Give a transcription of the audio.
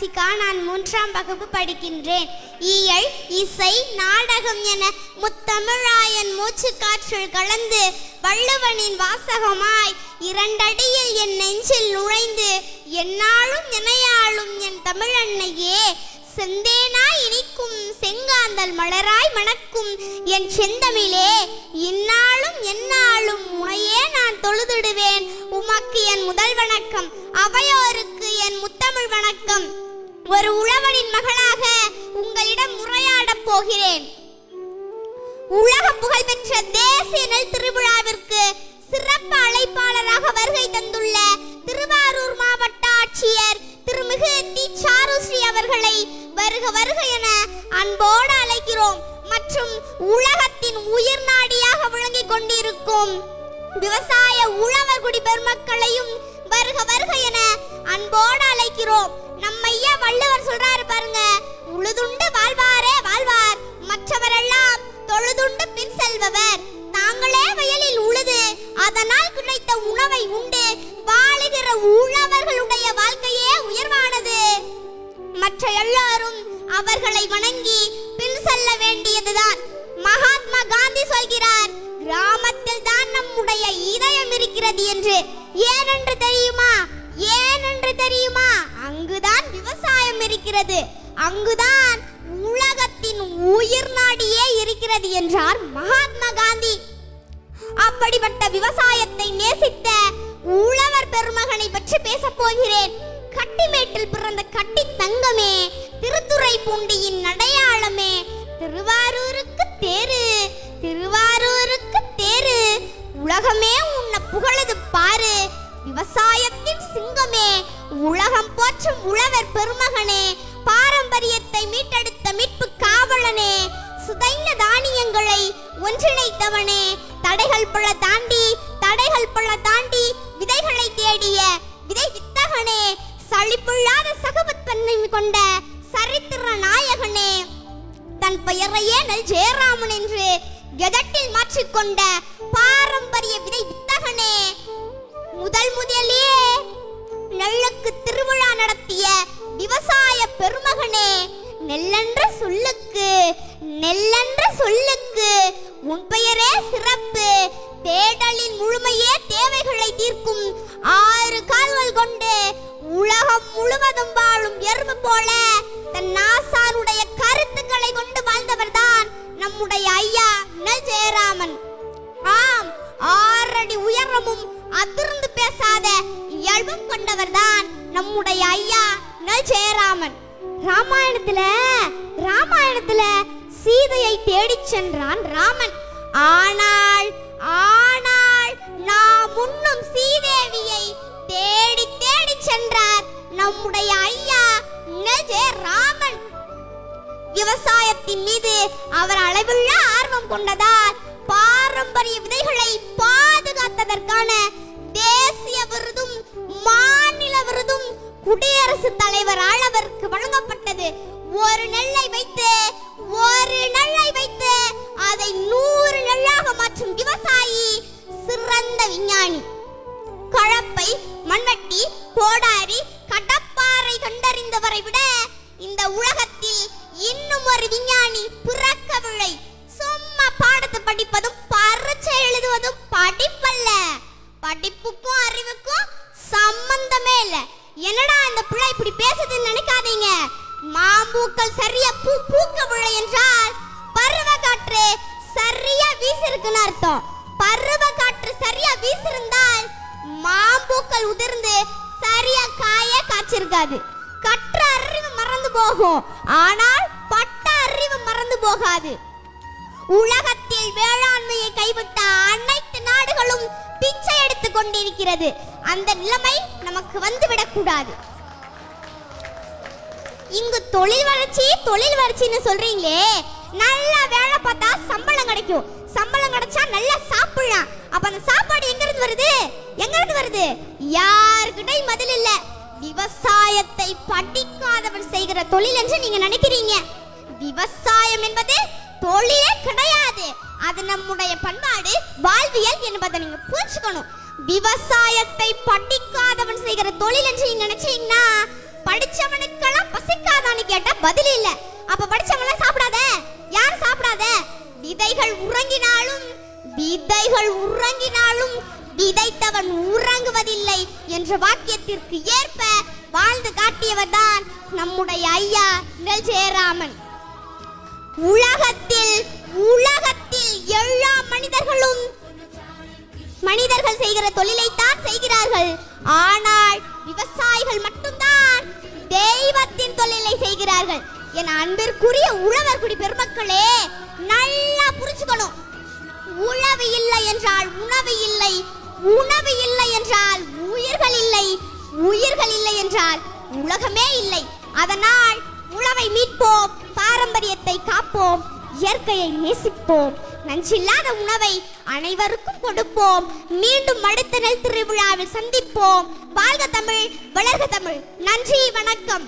கலாசிகா. நான் 3ஆம் வகுப்பு படிக்கின்றேன். இயல், இசை, நாடகம் என முத்தமிழாயன் மூச்சு காற்றில் கலந்து வள்ளுவனின் வாசகமாய் 2 அடியில் என் நெஞ்சில் நுழைந்து என்னாலும் எனையாளும் என் தமிழன்னையே, செந்தேனாய் இனிக்கும் செங்காந்தல் மலராய் மணக்கும் என் செந்தமிழே, இந்நாளும் எந்நாளும் உனையே நான் தொழுதிடுவேன். உமக்கு என் முதல் வணக்கம், அவையோருக்கு என் முத்தமிழ் வணக்கம். ஒரு உழவனின் மகளாக உங்களிடம் உரையாடப் போகிறேன். உலக புகழ்பெற்ற தேசிய நெல் திருவிழாவிற்கு சிறப்பு அழைப்பாளராக வருகை தந்துள்ள திருவாரூர் மாவட்ட ஆட்சியர் திருமிகு டி. சாருஸ்ரீ அவர்களை வருக வருக என அன்போடு அழைக்கிறோம். மற்றும் உலகத்தின் உயிர் நாடியாக விளங்கிக் கொண்டிருக்கும் விவசாய உழவர் குடி பெருமக்களையும் வருக வருக என அன்போடு அழைக்கிறோம். நம்ம ஐயா வள்ளுவர் சொல்றாரு பாருங்க, உழுதுண்டு வாழ்வாரே வாழ்வார், மற்றவரெல்லாம் தொழுதுண்டு பின் செல்பவர். தாங்களே வயலில் உழுது அதனால் கிடைத்த உணவை உண்டு வாழுகிற உழவர்களுடைய வாழ்க்கையே உயர்வானது. மற்ற எல்லாரும் அவர்களை வணங்கி பின் செல்ல வேண்டியதுதான். மகாத்மா காந்தி சொல்கிறார், கிராமத்தில் தான் நம்முடைய இதயம் இருக்கிறது என்று. ஏனென்று தெரியுமா? ஏனென்று தெரியுமா? அங்குதான் விவசாயம் இருக்கிறது, அங்குதான் உலகத்தின் உயிர் நாடியே இருக்கிறது என்றார் மகாத்மா காந்தி. அப்படிப்பட்ட விவசாயத்தை நேசித்த உழவர் பெருமகனை பற்றி பேச போகிறேன். கட்டிமேட்டில் பிறந்த கட்டி தங்கமே, திருத்துறைப்பூண்டியின் அடையாளமே, திருவாரூருக்கு தேரு, திருவாரூருக்கு தேரு, உலகமே உன்னை புகழது பாரு, விவசாயத்தின் சிங்கமே, உலகம் போற்றும் உழவர் பெருமகனே, பாரம்பரியத்தை மீட்டெடுத்த மீட்பு காவலனே, சுதைந்த தானியங்களை ஒன்றிணைத்தவனே, தடைகள் பல தாண்டி விதைகளை தேடிய விதை வித்தகனே, சலிப்புள்ளாத சகவத்தன்மை கொண்ட சரித்திர நாயகனே, தன் பெயரையே நல் ஜெயராமன் என்று கெதட்டில் மாற்றிக்கொண்ட பாரம்பரிய விதை வித்தகனே, முதலே நெல்லுக்கு திருவிழா நடத்திய விவசாய பெருமகனே, நெல்லென்ற சொல்லுக்கு உன் பெயரே சிறப்பு, தேடலின் முழுமையே தேவைகளை தீர்க்கும் 6 கால்கள் கொண்டு உலகம் முழுவதும் வாழும் எறும்பு போல தன் நாசாருடைய கருத்துக்களை கொண்டு வாழ்ந்தவர்தான் நம்முடைய ஐயா நல் ஜெயராமன். ஆம், 6 அடி உயரமும் அதிர்ந்து பேசாத இயல்பும் கொண்டவர்தான் நம்முடைய ஐயா நல் ஜெயராமன். ராமாயணத்துல சீதையை தேடிச் சென்றான் ராமன். ஆனால் நாம் முன்னும் சீதேவியை தேடி சென்றார் நம்முடைய ஐயா நல் ஜெயராமன். விவசாயத்தின் மீது அவர் அளவுள்ள ஆர்வம் கொண்டதால் பாரம்பரிய விதைகளை பாதுகாத்ததற்கான தேசிய விருதும் மாநில விருதும் குடியரசுத் தலைவரால் அவருக்கு வழங்கப்பட்டது. ஒரு நெல்லை வைத்து அதை 100 நெல்லாக மாற்றும் விவசாயி சிறந்த விஞ்ஞானி. கலப்பை, மண்வெட்டி, கோடாரி, கடப்பாறை கண்டறிந்தவரை விட இந்த உலகத்தில் இன்னும் ஒரு விஞ்ஞானி பிறக்கவில்லை. சும்மா பாடத்தை படிப்பதும் பரீட்சை எழுதுவதும் படிப்பல்ல, படிப்புக்கும் அறிவுக்கும் சம்பந்தமே இல்ல. என்னடா இந்த பிள்ளை இப்படி பேசுதுன்னு நினைக்காதீங்க. மாம்பூக்கள் சரியா பூக்கவில்லை என்றால் பருவ காற்று சரியா வீசிருக்குன்னு அர்த்தம். பருவ காற்று சரியா வீசிருந்தால் மாம்பூக்கள் உதிர்ந்து சரியா காய்ச்சிருக்காது. கற்ற அறிவு மறந்து போகும், ஆனால் பட்ட அறிவு மறந்து போகாது. உலகத்தில் வேளாண்மையை கைவிட்ட அனைத்து நாடுகளும் பிச்சை எடுத்துக் கொண்டிருக்கிறது. அந்த நிலைமை நமக்கு வந்துவிடக் கூடாது. இங்கு தொழில் வளர்ச்சின்னு சொல்றீங்களே, நல்லா வேலை பார்த்தா சம்பளம் கிடைக்கும், சம்பளம் கிடைச்சா நல்லா சாப்பிடலாம். அப்ப அந்த சாப்பாடு எங்க இருந்து வருது? யாருக்கிட்டையும் பதில் இல்ல. விவசாயத்தை படிக்காதவன் செய்கிற தொழில் என்று நீங்க நினைக்கிறீங்க. விவசாயம் என்பது தொழிலே கிடையாது, அது நம்முடைய பண்பாடு, வாழ்வியல் என்பதை நீங்க புரிஞ்சுக்கணும். விவசாயத்தை படிக்காதவன் செய்கிற தொழில் என்று நீங்க நினைச்சீங்கன்னா படிச்சவனுக்கெல்லாம் பசிக்காதான்னு கேட்டா பதில் இல்ல. அப்ப படிச்சவன சாப்பிடாத, யார் சாப்பிடாத? விதைகள் உறங்கினாலும் விதைத்தவன் உறங்குவதில்லை என்ற வாக்கியத்திற்கு ஏற்ப வாழ்ந்து காட்டியவர் தான் நம்முடைய ஐயா நெல் ஜெயராமன். உலகத்தில் எல்லா மனிதர்கள் செய்கிற தொழிலைத்தான் செய்கிறார்கள். ஆனால் விவசாயிகள் மட்டும்தான் தெய்வத்தின் தொழிலை செய்கிறார்கள். என் அன்பிற்குரிய உழவர்குடி பெருமக்களே, நல்லா புரிஞ்சுக்கணும். உழவு இல்லை என்றால் உணவு இல்லை, உணவு இல்லை என்றால் உயிர்கள் இல்லை, உயிர்கள் இல்லை என்றால் உலகமே இல்லை. அதனால் உழவை மீட்போம், பாரம்பரியத்தை காப்போம், இயற்கையை நேசிப்போம், நஞ்சில்லாத உணவை அனைவருக்கும் கொடுப்போம். மீண்டும் அடுத்த நெல் திருவிழாவில் சந்திப்போம். வாழ்க தமிழ், வளர்க தமிழ். நன்றி, வணக்கம்.